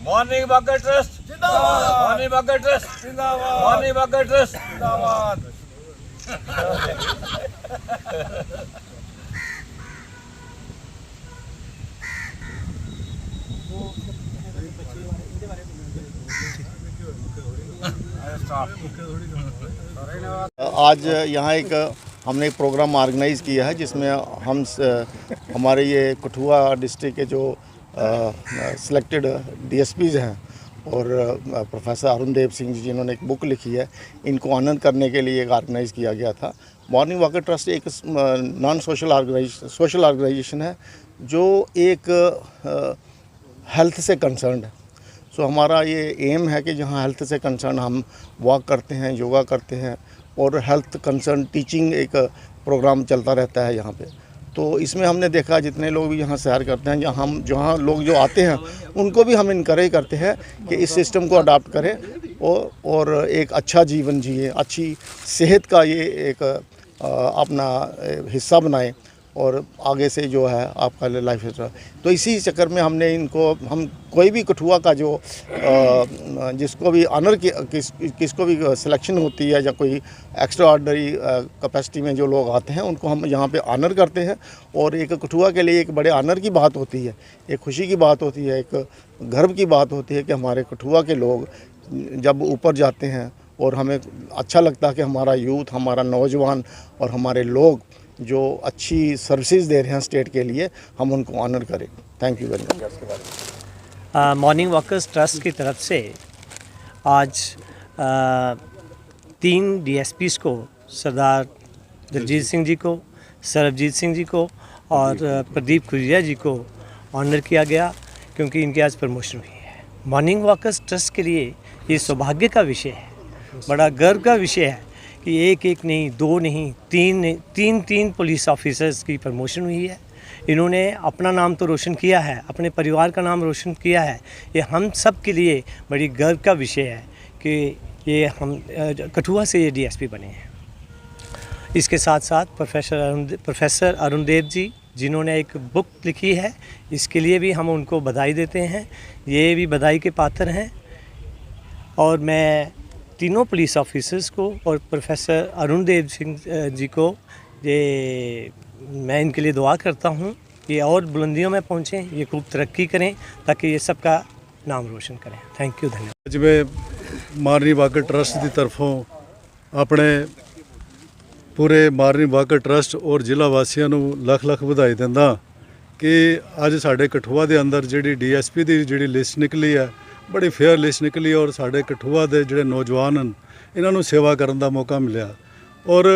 Morning walker trust जिंदाबाद, morning walker trust जिंदाबाद, morning walker trust जिंदाबाद। आज यहाँ एक हमने एक प्रोग्राम ऑर्गेनाइज़ किया है जिसमें हम हमारे ये कठुआ डिस्ट्रिक्ट के जो सिलेक्टेड डीएसपीज़ हैं और प्रोफेसर अरुण देव सिंह जी जिन्होंने एक बुक लिखी है, इनको ऑनर करने के लिए एक ऑर्गेनाइज़ किया गया था। मॉर्निंग वॉकर ट्रस्ट एक नॉन सोशल ऑर्गेनाइजेशन है जो एक हेल्थ से कंसर्न्ड है। सो हमारा ये एम है कि जहाँ हेल्थ से कंसर्न हम वॉक करते हैं, योगा करते हैं और हेल्थ कंसर्न टीचिंग एक प्रोग्राम चलता रहता है यहाँ पे। तो इसमें हमने देखा जितने लोग भी यहाँ सैर करते हैं, जहाँ लोग जो आते हैं उनको भी हम इनकरेज करते हैं कि इस सिस्टम को अडॉप्ट करें और एक अच्छा जीवन जिए, अच्छी सेहत का ये एक अपना हिस्सा बनाएं और आगे से जो है आपका लाइफ हिस्सा। तो इसी चक्कर में हमने इनको हम कोई भी कठुआ का जो जिसको भी ऑनर किसको भी सिलेक्शन होती है या कोई एक्स्ट्रा ऑर्डिनरी कैपेसिटी में जो लोग आते हैं उनको हम यहाँ पे ऑनर करते हैं। और एक कठुआ के लिए एक बड़े ऑनर की बात होती है, एक खुशी की बात होती है, एक गर्व की बात होती है कि हमारे कठुआ के लोग जब ऊपर जाते हैं और हमें अच्छा लगता है कि हमारा यूथ, हमारा नौजवान और हमारे लोग जो अच्छी सर्विसेज दे रहे हैं स्टेट के लिए, हम उनको ऑनर करें। Thank you very much. Morning walkers trust की तरफ से आज 3 डीएसपीज़ को, सरदार दलजीत सिंह जी को, सरबजीत सिंह जी को और प्रदीप खुजिया जी को ऑनर किया गया क्योंकि इनकी आज प्रमोशन हुई है। मॉर्निंग वॉकर्स ट्रस्ट के लिए ये सौभाग्य का विषय है, बड़ा गर्व का विषय है कि एक नहीं, 2 नहीं, 3 पुलिस ऑफिसर्स की प्रमोशन हुई है। इन्होंने अपना नाम तो रोशन किया है, अपने परिवार का नाम रोशन किया है। ये हम सब के लिए बड़ी गर्व का विषय है कि ये हम कठुआ से ये डीएसपी बने हैं। इसके साथ साथ प्रोफेसर अरुण देव जी जिन्होंने एक बुक लिखी है, इसके लिए भी हम उनको बधाई देते हैं। ये भी बधाई के पात्र हैं। और मैं तीनों पुलिस ऑफिसर्स को और प्रोफेसर अरुण देव सिंह जी को मैं इनके लिए दुआ करता हूँ कि और बुलंदियों में पहुँचें, ये खूब तरक्की करें ताकि ये सबका नाम रोशन करें। थैंक यू, धन्यवाद। जिवें मॉर्निंग वॉकर ट्रस्ट की तरफों अपने पूरे मॉर्निंग वॉकर ट्रस्ट और जिला वासियों लख लख बधाई दिंदा कि अज साडे कठुआ के अंदर जी डीएसपी की जी लिस्ट निकली है, बड़ी फेयर लिस्ट निकली और साढ़े कठुआ के जोड़े नौजवान हैं इन्हों सेवा करने का मौका मिला। और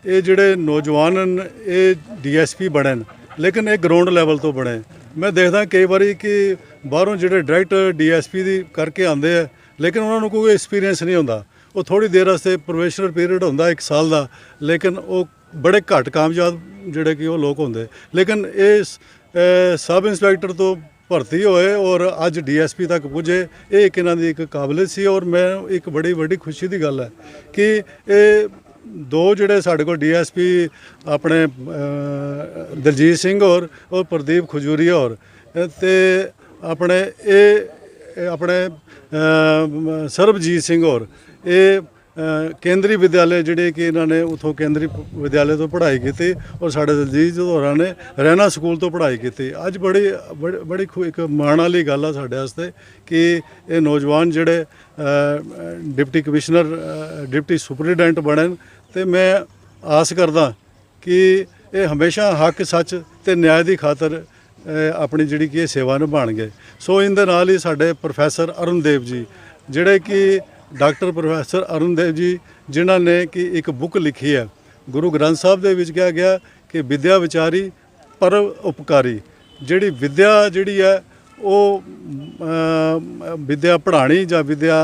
ये जोड़े नौजवान हैं ये डीएसपी बने, लेकिन ये ग्राउंड लैवल तो बने। मैं देखदा कई बारी कि बाहरों जोड़े डायरैक्ट डीएसपी दी करके आते हैं, लेकिन उन्होंने कोई एक्सपीरियंस नहीं होंदा। वो थोड़ी देर वास्ते प्रोबेशनर पीरियड होंदा 1 साल का, लेकिन वो बड़े घट कामयाब जोड़े कि वो लोग होंदे। लेकिन इस सब इंस्पैक्टर तो भर्ती होए और अज डीएसपी तक पुजे, ये एक इन्हां दी एक काबलियत सी। और मैं एक बड़ी बड़ी खुशी की गल है कि ये 2 जोड़े साढ़े को डीएसपी अपने दलजीत सिंह और प्रदीप खुजूरिया और ते अपने सरबजीत सिंह और ये केंद्रीय विद्यालय जिहड़े कि इन्होंने उतों केंद्रीय विद्यालय तो पढ़ाई की और साढ़े दलजीत होरां ने रैना स्कूल तो पढ़ाई की। अज बड़ी एक माण वाली गल है साढ़े वास्ते कि ये नौजवान जिहड़े डिप्टी कमिश्नर डिप्टी सुपरिटेंडेंट बने। तो मैं आस करदा कि ये हमेशा हक सच ते न्याय की खातर अपनी जिहड़ी कि सेवा निभाणगे। सो इहदे नाल ही साढ़े प्रोफैसर अरुण देव जी जिहड़े कि डॉक्टर प्रोफेसर अरुण देव जी जिन्होंने कि एक बुक लिखी है, गुरु ग्रंथ साहब दे विच कहा गया कि विद्या विचारी पर उपकारी। जिहड़ी विद्या जिहड़ी है वो विद्या पढ़ानी जां विद्या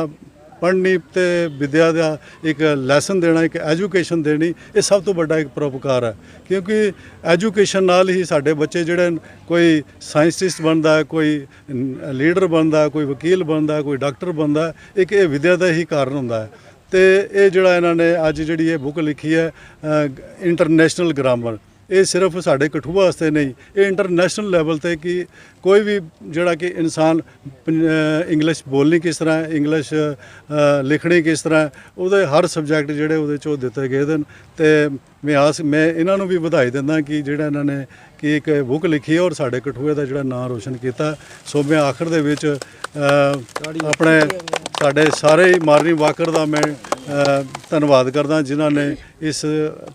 ਪੜ੍ਹਨੀ ਤੇ ਵਿਦਿਆ ਦਾ ਇੱਕ ਲੈਸਨ ਦੇਣਾ, ਇੱਕ ਐਜੂਕੇਸ਼ਨ ਦੇਣੀ, ਇਹ ਸਭ ਤੋਂ ਵੱਡਾ ਇੱਕ ਪਰਉਪਕਾਰ ਹੈ। ਕਿਉਂਕਿ ਐਜੂਕੇਸ਼ਨ ਨਾਲ ਹੀ ਸਾਡੇ ਬੱਚੇ ਜਿਹੜੇ ਕੋਈ ਸਾਇੰਟਿਸਟ ਬਣਦਾ ਹੈ, ਕੋਈ ਲੀਡਰ ਬਣਦਾ ਹੈ, ਕੋਈ ਵਕੀਲ ਬਣਦਾ ਹੈ, ਕੋਈ ਡਾਕਟਰ ਬਣਦਾ ਹੈ, ਇੱਕ ਇਹ ਵਿਦਿਆ ਦਾ ਹੀ ਕਾਰਨ ਹੁੰਦਾ ਹੈ। ਤੇ ਇਹ ਜਿਹੜਾ ਇਹਨਾਂ ਨੇ ਅੱਜ ਜਿਹੜੀ ਇਹ ਬੁੱਕ ਲਿਖੀ ਹੈ ਇੰਟਰਨੈਸ਼ਨਲ ਗ੍ਰਾਮਰ, ਇਹ ਸਿਰਫ ਸਾਡੇ ਕਠੂਆ ਵਾਸਤੇ ਨਹੀਂ, ਇਹ ਇੰਟਰਨੈਸ਼ਨਲ ਲੈਵਲ ਤੇ ਕਿ ਕੋਈ ਵੀ ਜਿਹੜਾ ਕਿ ਇਨਸਾਨ ਇੰਗਲਿਸ਼ ਬੋਲਣੀ ਕਿਸ ਤਰ੍ਹਾਂ, ਇੰਗਲਿਸ਼ ਲਿਖਣੀ ਕਿਸ ਤਰ੍ਹਾਂ, ਉਹਦੇ ਹਰ ਸਬਜੈਕਟ ਜਿਹੜੇ ਉਹਦੇ 'ਚ ਉਹ ਦਿੱਤੇ ਗਏ ਹਨ। ਤੇ ਮੈਂ ਇਹਨਾਂ ਨੂੰ ਵੀ ਵਧਾਈ ਦਿੰਦਾ ਕਿ ਜਿਹੜਾ ਇਹਨਾਂ ਨੇ ਕਿ ਇੱਕ ਬੁੱਕ ਲਿਖੀ ਹੈ ਔਰ ਸਾਡੇ ਕਠੂਏ ਦਾ ਜਿਹੜਾ ਨਾਂ ਰੋਸ਼ਨ ਕੀਤਾ। ਸੋ ਮੈਂ ਆਖਰ ਦੇ ਵਿੱਚ ਆਪਣੇ ਸਾਡੇ ਸਾਰੇ ਮਾਰਨੀ ਵਾਕਰ ਦਾ ਮੈਂ ਧੰਨਵਾਦ ਕਰਦਾ ਜਿਨ੍ਹਾਂ ਨੇ ਇਸ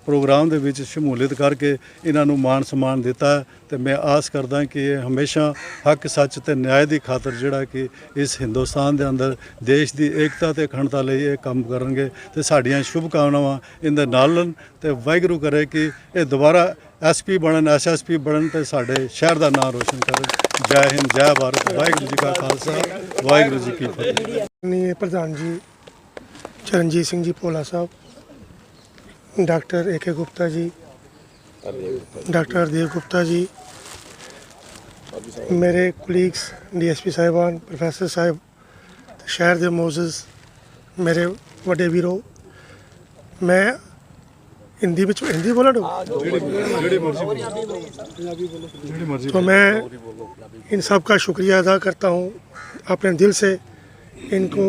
ਪ੍ਰੋਗਰਾਮ ਦੇ ਵਿੱਚ ਸ਼ਮੂਲੀਅਤ ਕਰਕੇ ਇਹਨਾਂ ਨੂੰ ਮਾਣ ਸਨਮਾਨ ਦਿੱਤਾ। ਤੇ ਮੈਂ ਆਸ ਕਰਦਾ ਕਿ ਇਹ ਹਮੇਸ਼ਾ ਹੱਕ ਸੱਚ ਤੇ ਨਿਆਂ ਦੀ ਖਾਤਰ ਜਿਹੜਾ ਕਿ ਇਸ ਹਿੰਦੁਸਤਾਨ ਦੇ ਅੰਦਰ ਦੇਸ਼ ਦੀ ਏਕਤਾ ਤੇ ਅਖੰਡਤਾ ਲਈ ਇਹ ਕੰਮ ਕਰਨਗੇ। ਤੇ ਸਾਡੀਆਂ ਸ਼ੁਭ ਕਾਮਨਾਵਾਂ ਇਹਦੇ ਨਾਲ ਹਨ ਤੇ ਵਾਹਿਗੁਰੂ ਕਰੇ ਕਿ ਇਹ ਦੁਬਾਰਾ SP ਬਣਨ, SSP ਬਣਨ ਤੇ ਸਾਡੇ ਸ਼ਹਿਰ ਦਾ ਨਾਮ ਰੋਸ਼ਨ ਕਰਨ। ਜੈ ਹਿੰਦ, ਜੈ ਭਾਰਤ, ਵਾਹਿਗੁਰੂ ਜੀ ਕਾ ਖਾਲਸਾ, ਵਾਹਿਗੁਰੂ ਜੀ ਕੀ ਫਤਿਹ। माननीय प्रधान जी चरणजीत सिंह जी भोला साहब, doctor AK Gupta ji, doctor Hardev Gupta जी, मेरे कुलीग्स DSP साहिबान, प्रोफैसर साहब, शहर के मोज़ज़ मेरे वड्डे वीरो, मैं हिंदी बोला तो मैं इन सब का शुक्रिया अदा करता हूँ अपने दिल से। इनको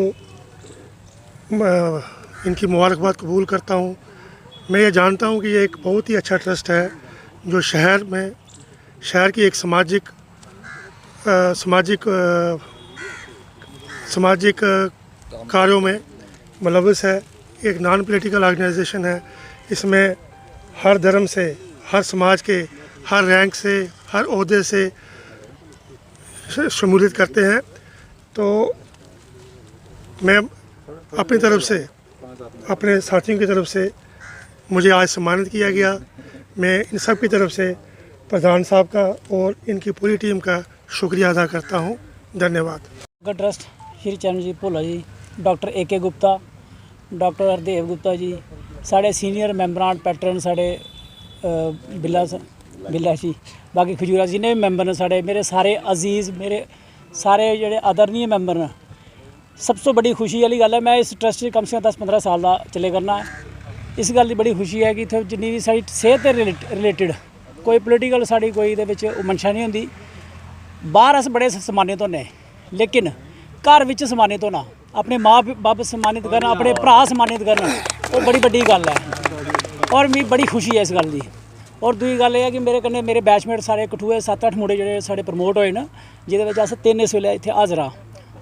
इनकी मुबारकबाद कबूल करता हूँ। मैं ये जानता हूँ कि ये एक बहुत ही अच्छा ट्रस्ट है जो शहर की एक सामाजिक कार्यों में मुलव्वस है। एक नॉन पॉलिटिकल ऑर्गेनाइजेशन है। इसमें हर धर्म से, हर समाज के, हर रैंक से, हर ओहदे से शमूलियत करते हैं। तो मैं अपनी तरफ से, अपने साथियों की तरफ से मुझे आज सम्मानित किया गया। मैं इन सब की तरफ से प्रधान साहब का और इनकी पूरी टीम का शुक्रिया अदा करता हूँ। धन्यवाद। Trust Shri Charanjit Bhola ji, doctor AK Gupta, doctor Hardev Gupta ji, साढ़े सीनियर मैंबरान पैटर्न साढ़े बिल्ला जी, बाकी खजूरा जिन्हें भी मैंबर ने साढ़े, मेरे सारे अजीज़, मेरे सारे जेह्ड़े आदरणीय मैंबर ने, सब तो बड़ी खुशी वाली गल है मैं इस ट्रस्ट से कम से कम 10-15 साल का चले करना है। इस गल की बड़ी खुशी है कि इत्थै जिन्नी भी साडी सेहत रिलेटिड कोई पोलिटिकल साड़ी कोई दे विच मंशा नहीं होंदी। बाहर अस बड़े सम्मानित होने, लेकिन घर विच सम्मानित होना, अपने माँ बब्ब सम्मानित करना, अपने भरा सम्मानित करना, वो बड़ी बड़ी गल है और मिगी बड़ी खुशी है इस गल की। और दूई गल यह है कि मेरे कन्नै मेरे बैचमेट सारे कठुए 7-8 मुंडे जेह्ड़े साढ़े प्रमोट होए न, जिहदे विच अस 3 इस वेले इत्थे हाज़र हाँ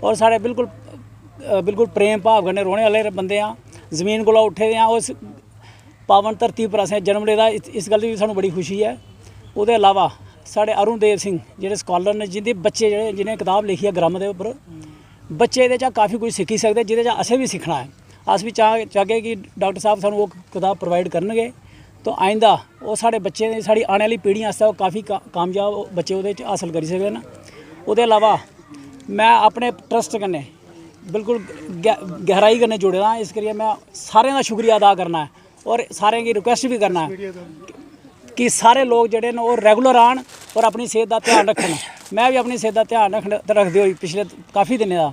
और साढ़े बिल्कुल प्रेम भाव कन्नै रौहने आह्ले बंदे हाँ। जमीन कोला उठे दे हाँ, उस पावन धरती पर असें जन्म लेदा, इस गल दी सानूं बड़ी खुशी है। उहदे अलावा साढ़े अरुण देव सिंह जेह्ड़े स्कॉलर ने, जिंदे बच्चे जेह्ड़े जिन्हें किताब लिखी है ग्राम दे उप्पर, बच्चे एह्दे चा काफ़ी कुछ सिक्खी सकदे जिहदे चा असें भी सिक्खना है। अस भी चाहगे कि डॉक्टर साहब सानूं वो किताब प्रोवाइड करनगे तो आइंदा वो साढ़े बच्चे साड़ी आने वाली पीढ़ी आस्तै वो काफ़ी कामयाब बच्चे उहदे च हासल करी सकदे न। उहदे अलावा मैं अपने ट्रस्ट कन्नै बिल्कुल गहराई कन्नै जुड़े दा, इस करियै मैं सारें दा शुक्रिया अदा करना है और सारें गी रिक्वेस्ट भी करना है कि सारे लोग जेह्ड़े न ओह् रेगुलर आन और अपनी सेहत दा ध्यान रखन। मैं भी अपनी सेहत दा ध्यान रखदे होई पिछले काफ़ी दिनें दा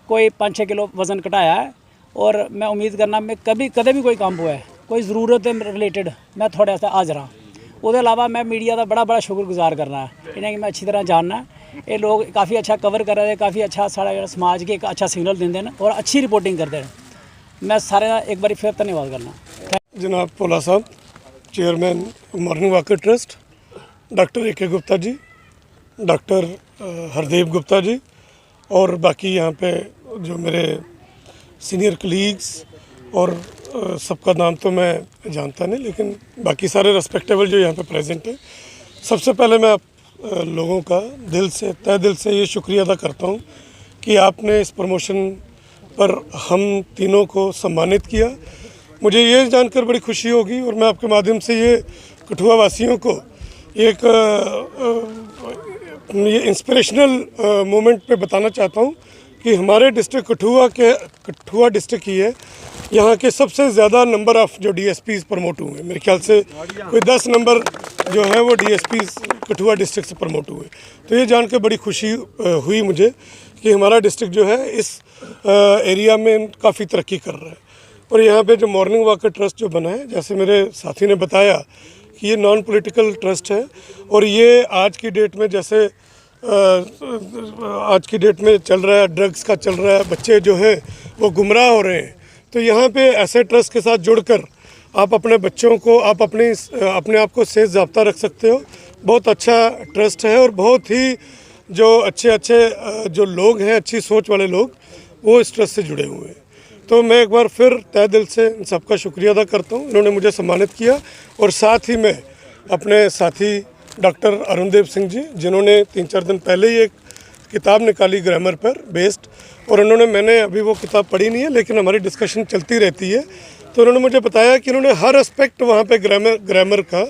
कोई 5-6 किलो वज़न घटाया है और मैं उम्मीद करना मैं कदें भी कोई कम्म होए, कोई ज़रूरत दे रिलेटिड मैं थुआढ़े आस्तै हाज़र हाँ। उहदे अलावा मैं मीडिया का बड़ा शुक्रगुजार करना है, इन्हें मैं अच्छी तरह जानना है। ये लोग काफ़ी अच्छा कवर करा दे, काफ़ी अच्छा साढ़ा समाज के एक अच्छा सिग्नल देंदे न और अच्छी रिपोर्टिंग करते हैं। मैं सारे का एक बार फिर धन्यवाद करना। जनाब भोला साहब, chairman morning walker trust, doctor AK Gupta ji, doctor Hardev Gupta ji और बाकी यहाँ पे जो मेरे सीनियर कलीग्स और सबका नाम तो मैं जानता नहीं, लेकिन बाकी सारे रेस्पेक्टेबल जो यहाँ पे प्रेजेंट है। सबसे पहले मैं आप लोगों का तहे दिल से ये शुक्रिया अदा करता हूँ कि आपने इस प्रमोशन पर हम तीनों को सम्मानित किया। मुझे ये जानकर बड़ी खुशी होगी और मैं आपके माध्यम से ये कठुआ वासियों को एक ये इंस्पिरेशनल मोमेंट पे बताना चाहता हूँ कि हमारे डिस्ट्रिक्ट कठुआ डिस्ट्रिक्ट ही है यहाँ के सबसे ज़्यादा नंबर ऑफ़ जो डीएसपीज़ प्रमोट हुए। मेरे ख्याल से कोई 10 नंबर जो है वो डीएसपीज़ कठुआ डिस्ट्रिक्ट से प्रमोट हुए। तो ये जान के बड़ी खुशी हुई मुझे कि हमारा डिस्ट्रिक्ट जो है इस एरिया में काफ़ी तरक्की कर रहा है। और यहाँ पे जो मॉर्निंग वॉकर ट्रस्ट जो बना है, जैसे मेरे साथी ने बताया कि ये नॉन पॉलिटिकल ट्रस्ट है और ये आज की डेट में जैसे आज की डेट में चल रहा है, ड्रग्स का चल रहा है, बच्चे जो हैं वो गुमराह हो रहे हैं। तो यहाँ पे ऐसे ट्रस्ट के साथ जुड़कर आप अपने बच्चों को, आप अपने आप को सेफ ज़ाब्ता रख सकते हो। बहुत अच्छा ट्रस्ट है और बहुत ही जो अच्छे जो लोग हैं, अच्छी सोच वाले लोग, वो इस ट्रस्ट से जुड़े हुए हैं। तो मैं एक बार फिर तहे दिल से इन सबका शुक्रिया अदा करता हूँ, इन्होंने मुझे सम्मानित किया। और साथ ही मैं अपने साथी डॉक्टर अरुणदेव सिंह जी, जिन्होंने 3-4 दिन पहले ही एक किताब निकाली ग्रामर पर बेस्ड, और मैंने अभी वो किताब पढ़ी नहीं है लेकिन हमारी डिस्कशन चलती रहती है। तो उन्होंने मुझे बताया कि इन्होंने हर एस्पेक्ट वहाँ पे ग्रामर का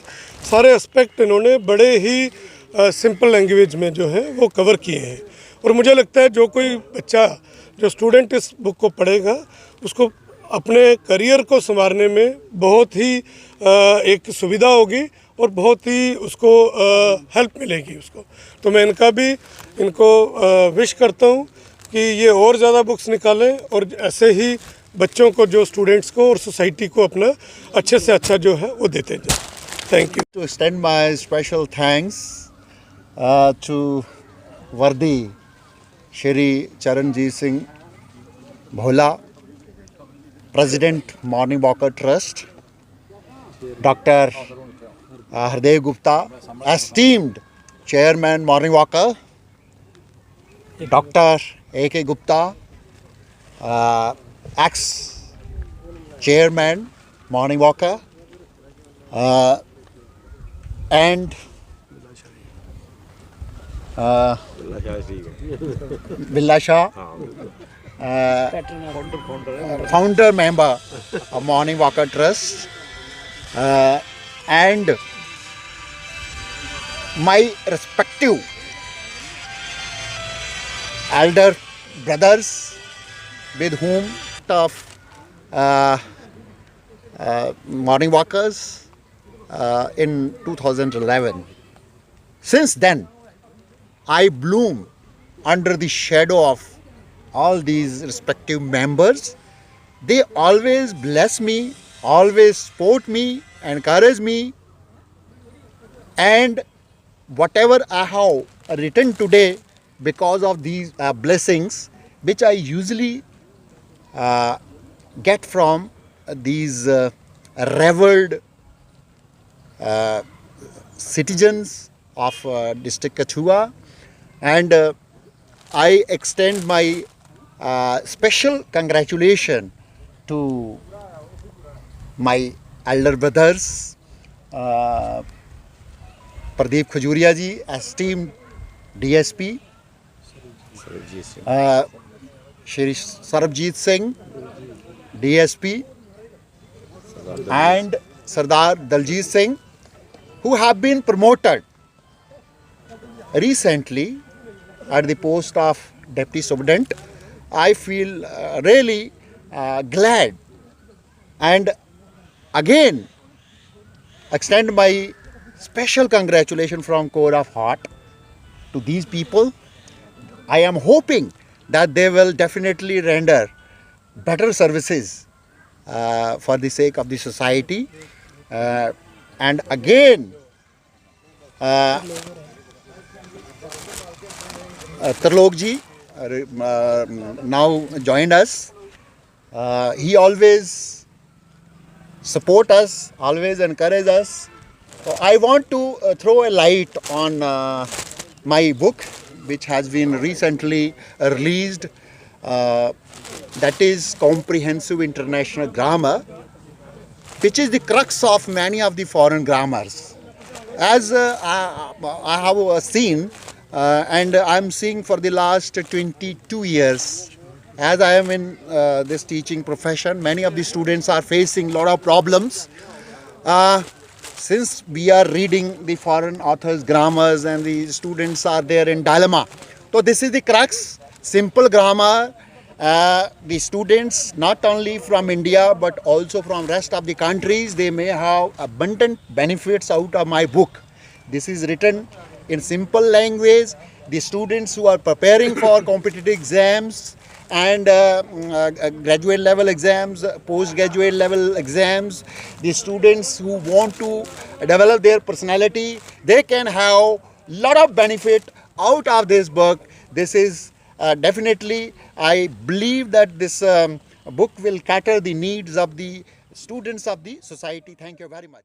सारे एस्पेक्ट इन्होंने बड़े ही सिंपल लैंग्वेज में जो है वो कवर किए हैं। और मुझे लगता है जो कोई बच्चा, जो स्टूडेंट इस बुक को पढ़ेगा, उसको अपने करियर को संवारने में बहुत ही एक सुविधा होगी और बहुत ही उसको हेल्प मिलेगी उसको। तो मैं इनको विश करता हूँ कि ये और ज़्यादा बुक्स निकालें और ऐसे ही बच्चों को, जो स्टूडेंट्स को और सोसाइटी को अपना अच्छे से अच्छा जो है वो देते जाएं। Thank you. To extend my special thanks to Vardi Shri Charanjit Singh Bhola, President Morning Walker Trust, Dr. Hardev Gupta, esteemed Chairman Morning Walker, Dr. A.K. Gupta, ex-Chairman Morning Walker, and Billa Shah, founder member of Morning Walker Trust, and my respective elder brothers with whom of morning walkers in 2011. Since then, I bloom under the shadow of all these respective members. They always bless me, always support me, encourage me, and whatever I have written today, because of these blessings, which I usually get from these revered citizens of district Kachua, and I extend my special congratulation to my elder brothers, Pradeep Khajuria ji, esteemed DSP, Shri Sarabjit Singh, DSP, and Sardar Daljit Singh, who have been promoted recently at the post of Deputy Superintendent. I feel really glad, and again extend my special congratulations from core of heart to these people. I am hoping that they will definitely render better services for the sake of the society. And again, Tarlok ji now joined us. He always support us, always encourage us. So I want to throw a light on my book, which has been recently released, that is Comprehensive International Grammar, which is the crux of many of the foreign grammars. As I have seen, and I am seeing for the last 22 years, as I am in this teaching profession, many of the students are facing a lot of problems. Since we are reading the foreign authors' grammars and the students are there in dilemma. So this is the crux. simple grammar. The students not only from India but also from rest of the countries, they may have abundant benefits out of my book. This is written in simple language. The students who are preparing for competitive exams and graduate level exams, postgraduate level exams, the students who want to develop their personality, they can have lot of benefit out of this book. This is definitely, I believe that this book will cater the needs of the students of the society. Thank you very much.